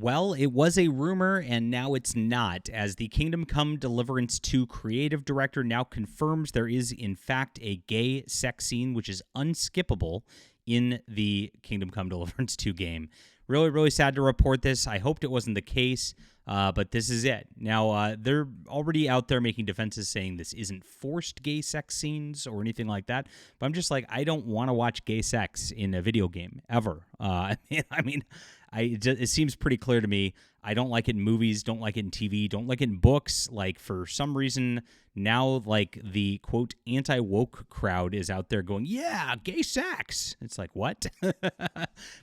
Well, it was a rumor, and now it's not, as the Kingdom Come Deliverance 2 creative director now confirms there is, in fact, a gay sex scene, which is unskippable in the Kingdom Come Deliverance 2 game. Really, really sad to report this. I hoped it wasn't the case, but this is it. Now, they're already out there making defenses saying this isn't forced gay sex scenes or anything like that, but I'm just like, I don't want to watch gay sex in a video game, ever. It seems pretty clear to me. I don't like it in movies, don't like it in TV, don't like it in books. Like, for some reason, now, like, the, quote, anti-woke crowd is out there going, yeah, gay sex. It's like, what?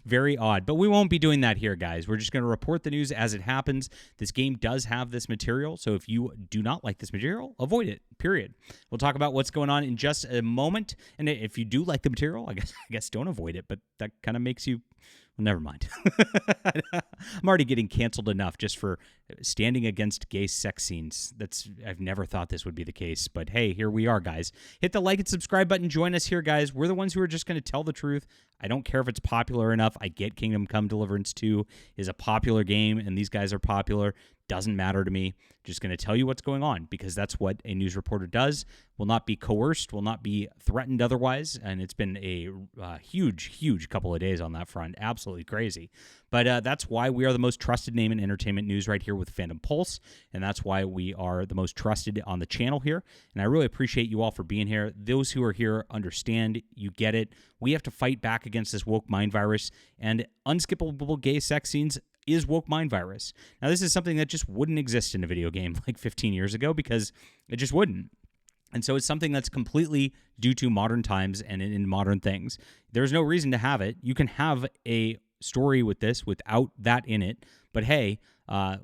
Very odd. But we won't be doing that here, guys. We're just going to report the news as it happens. This game does have this material, so if you do not like this material, avoid it, period. We'll talk about what's going on in just a moment. And if you do like the material, I guess don't avoid it, but that kind of makes you... Well, never mind. I'm already getting canceled enough just for standing against gay sex scenes. I've never thought this would be the case, but hey, here we are, guys. Hit the like and subscribe button. Join us here, guys. We're the ones who are just going to tell the truth. I don't care if it's popular enough. I get Kingdom Come Deliverance 2 is a popular game, and these guys are popular. Doesn't matter to me. Just going to tell you what's going on, because that's what a news reporter does. Will not be coerced, will not be threatened otherwise, and it's been a huge couple of days on that front. Absolutely crazy. But that's why we are the most trusted name in entertainment news right here with Fandom Pulse, and that's why we are the most trusted on the channel here. And I really appreciate you all for being here. Those who are here understand, you get it. We have to fight back against this woke mind virus, and unskippable gay sex scenes is woke mind virus. Now, this is something that just wouldn't exist in a video game like 15 years ago, because it just wouldn't. And so it's something that's completely due to modern times and in modern things. There's no reason to have it. You can have a story with this without that in it. But hey,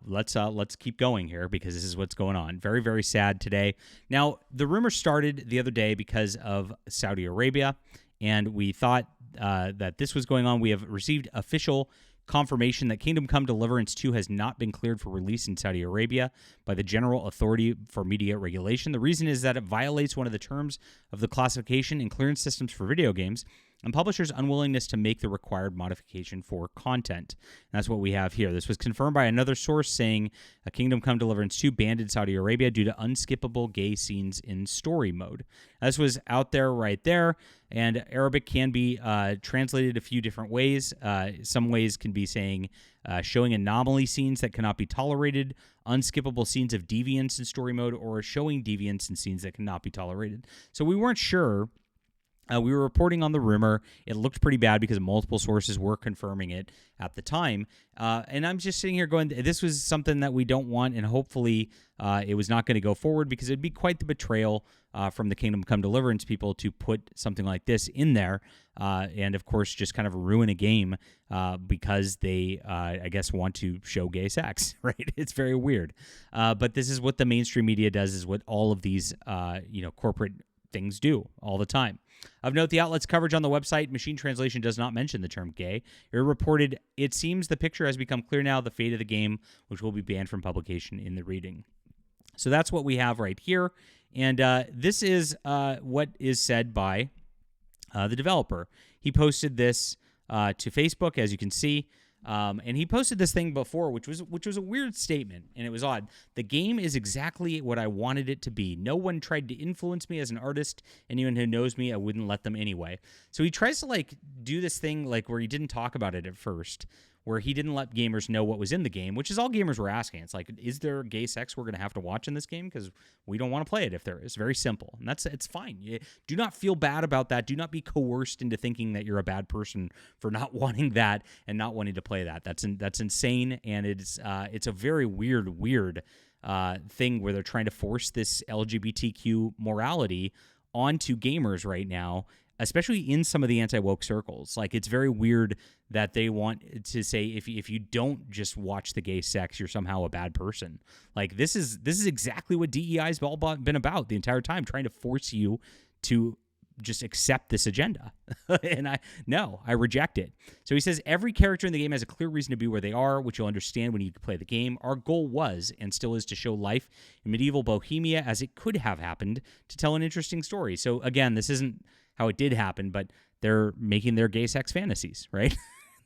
let's keep going here, because this is what's going on. Very, very sad today. Now, the rumor started the other day because of Saudi Arabia, and we thought that this was going on. We have received official confirmation that Kingdom Come Deliverance 2 has not been cleared for release in Saudi Arabia by the General Authority for Media Regulation. The reason is that it violates one of the terms of the classification and clearance systems for video games, and publishers' unwillingness to make the required modification for content. And that's what we have here. This was confirmed by another source saying a Kingdom Come Deliverance 2 banned in Saudi Arabia due to unskippable gay scenes in story mode. This was out there right there, and Arabic can be translated a few different ways. Some ways can be saying showing anomaly scenes that cannot be tolerated, unskippable scenes of deviance in story mode, or showing deviance in scenes that cannot be tolerated. So we weren't sure. We were reporting on the rumor. It looked pretty bad because multiple sources were confirming it at the time. And I'm just sitting here going, this was something that we don't want, and hopefully it was not going to go forward, because it'd be quite the betrayal from the Kingdom Come Deliverance people to put something like this in there, and of course just kind of ruin a game because they, I guess, want to show gay sex, right? It's very weird. But this is what the mainstream media does, is what all of these corporate things do all the time. Of note, the outlet's coverage on the website, Machine Translation, does not mention the term gay. It reported, it seems the picture has become clear now, the fate of the game, which will be banned from publication in the reading. So that's what we have right here. And this is what is said by the developer. He posted this to Facebook, as you can see. And he posted this thing before, which was a weird statement, and it was odd. The game is exactly what I wanted it to be. No one tried to influence me as an artist. Anyone who knows me, I wouldn't let them anyway. So he tries to do this thing where he didn't talk about it at first, where he didn't let gamers know what was in the game, which is all gamers were asking. It's like, is there gay sex we're going to have to watch in this game? Because we don't want to play it if there is. Very simple. And it's fine. Do not feel bad about that. Do not be coerced into thinking that you're a bad person for not wanting that and not wanting to play that. That's insane, and it's a very weird thing where they're trying to force this LGBTQ morality onto gamers right now, especially in some of the anti-woke circles. It's very weird that they want to say if you don't just watch the gay sex, you're somehow a bad person. This is exactly what DEI has all been about the entire time, trying to force you to just accept this agenda. And I reject it. So he says, every character in the game has a clear reason to be where they are, which you'll understand when you play the game. Our goal was, and still is, to show life in medieval Bohemia as it could have happened, to tell an interesting story. So again, this isn't how it did happen, but they're making their gay sex fantasies, right?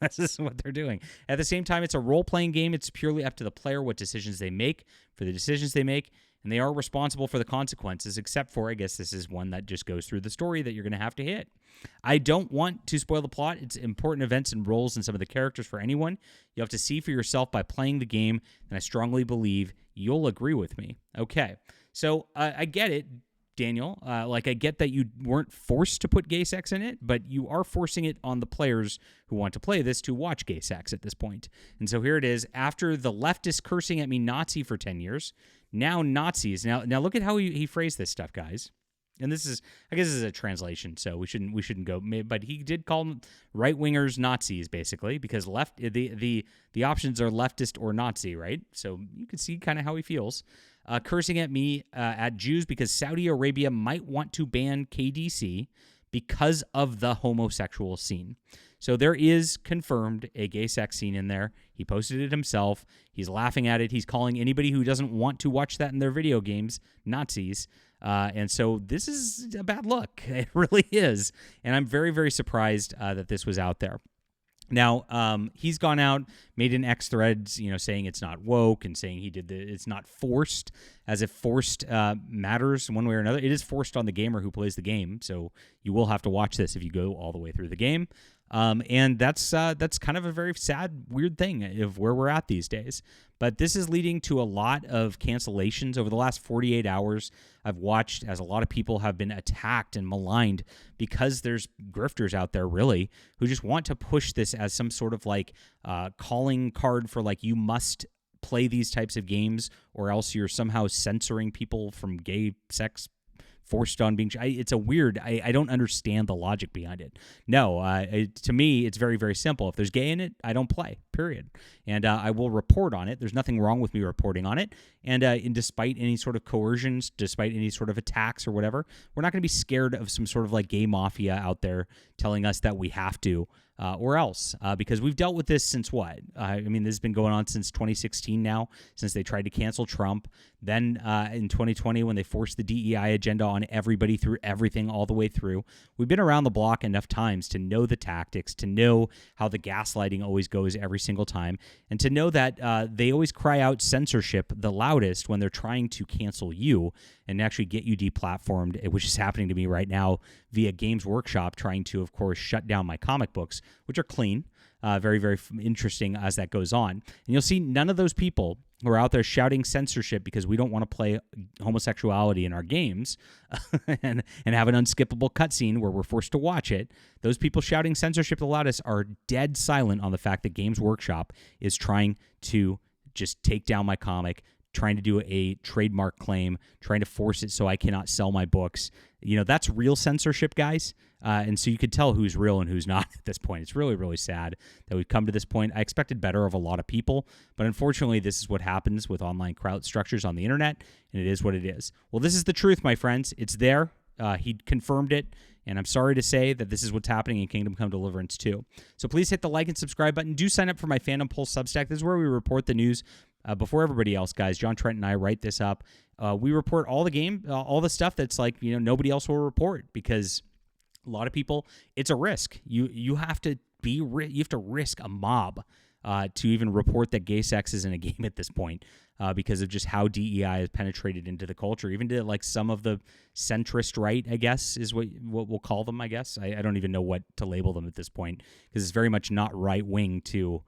This is what they're doing. At the same time, it's a role-playing game. It's purely up to the player what decisions they make for the decisions they make, and they are responsible for the consequences, except for, I guess this is one that just goes through the story that you're going to have to hit. I don't want to spoil the plot. It's important events and roles and some of the characters for anyone. You have to see for yourself by playing the game, and I strongly believe you'll agree with me. Okay, so I get it, Daniel. I get that you weren't forced to put gay sex in it, but you are forcing it on the players who want to play this to watch gay sex at this point. And so here it is. After the leftist cursing at me Nazi for 10 years, now Nazis. Now look at how he phrased this stuff, guys. And this is, I guess, this is a translation, so we shouldn't go. But he did call them right wingers Nazis, basically, because the options are leftist or Nazi, right? So you can see kind of how he feels. Cursing at me at Jews because Saudi Arabia might want to ban KDC because of the homosexual scene. So there is confirmed a gay sex scene in there. He posted it himself. He's laughing at it. He's calling anybody who doesn't want to watch that in their video games Nazis. And so this is a bad look. It really is. And I'm very, very surprised that this was out there. Now, he's gone out, made an X threads, saying it's not woke and saying it's not forced, as if forced matters one way or another. It is forced on the gamer who plays the game, so you will have to watch this if you go all the way through the game. And that's kind of a very sad, weird thing of where we're at these days. But this is leading to a lot of cancellations over the last 48 hours. I've watched as a lot of people have been attacked and maligned because there's grifters out there, really, who just want to push this as some sort of calling card for you must play these types of games or else you're somehow censoring people from gay sex forced on being. It's a weird. I don't understand the logic behind it. No, to me, it's very, very simple. If there's gay in it, I don't play. Period. And I will report on it. There's nothing wrong with me reporting on it. And despite any sort of coercions, despite any sort of attacks or whatever, we're not going to be scared of some sort of gay mafia out there telling us that we have to. Or else, because we've dealt with this since what? This has been going on since 2016 now, since they tried to cancel Trump. Then in 2020, when they forced the DEI agenda on everybody through everything all the way through. We've been around the block enough times to know the tactics, to know how the gaslighting always goes every single time, and to know that they always cry out censorship the loudest when they're trying to cancel you and actually get you deplatformed, which is happening to me right now via Games Workshop, trying to, of course, shut down my comic books, which are clean. Very, very interesting as that goes on. And you'll see none of those people who are out there shouting censorship because we don't want to play homosexuality in our games and have an unskippable cutscene where we're forced to watch it. Those people shouting censorship the loudest are dead silent on the fact that Games Workshop is trying to just take down my comic, trying to do a trademark claim, trying to force it so I cannot sell my books. That's real censorship, guys. And so you could tell who's real and who's not at this point. It's really, really sad that we've come to this point. I expected better of a lot of people, but unfortunately, this is what happens with online crowd structures on the internet, and it is what it is. Well, this is the truth, my friends. It's there. He confirmed it, and I'm sorry to say that this is what's happening in Kingdom Come Deliverance 2. So please hit the like and subscribe button. Do sign up for my Fandom Pulse Substack. This is where we report the news before everybody else, guys. John Trent and I write this up. We report all the stuff that's nobody else will report, because a lot of people, it's a risk. You have to risk a mob to even report that gay sex is in a game at this point, because of just how DEI has penetrated into the culture, even to some of the centrist right, I guess, is what we'll call them, I guess. I don't even know what to label them at this point, because it's very much not right-wing to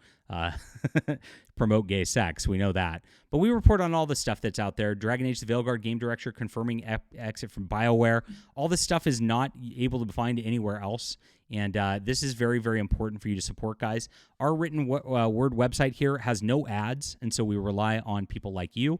promote gay sex. We know that. But we report on all the stuff that's out there. Dragon Age the Veilguard game director confirming exit from BioWare. All this stuff is not able to be found anywhere else. And this is very, very important for you to support, guys. Our written word website here has no ads, and so we rely on people like you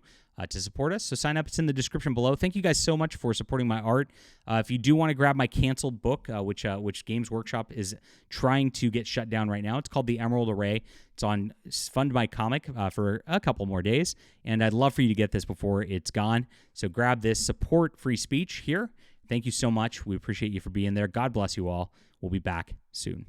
to support us. So sign up. It's in the description below. Thank you guys so much for supporting my art. If you do want to grab my canceled book, which Games Workshop is trying to get shut down right now, it's called The Emerald Array. It's on Fund My Comic for a couple more days, and I'd love for you to get this before it's gone. So grab this. Support free speech here. Thank you so much. We appreciate you for being there. God bless you all. We'll be back soon.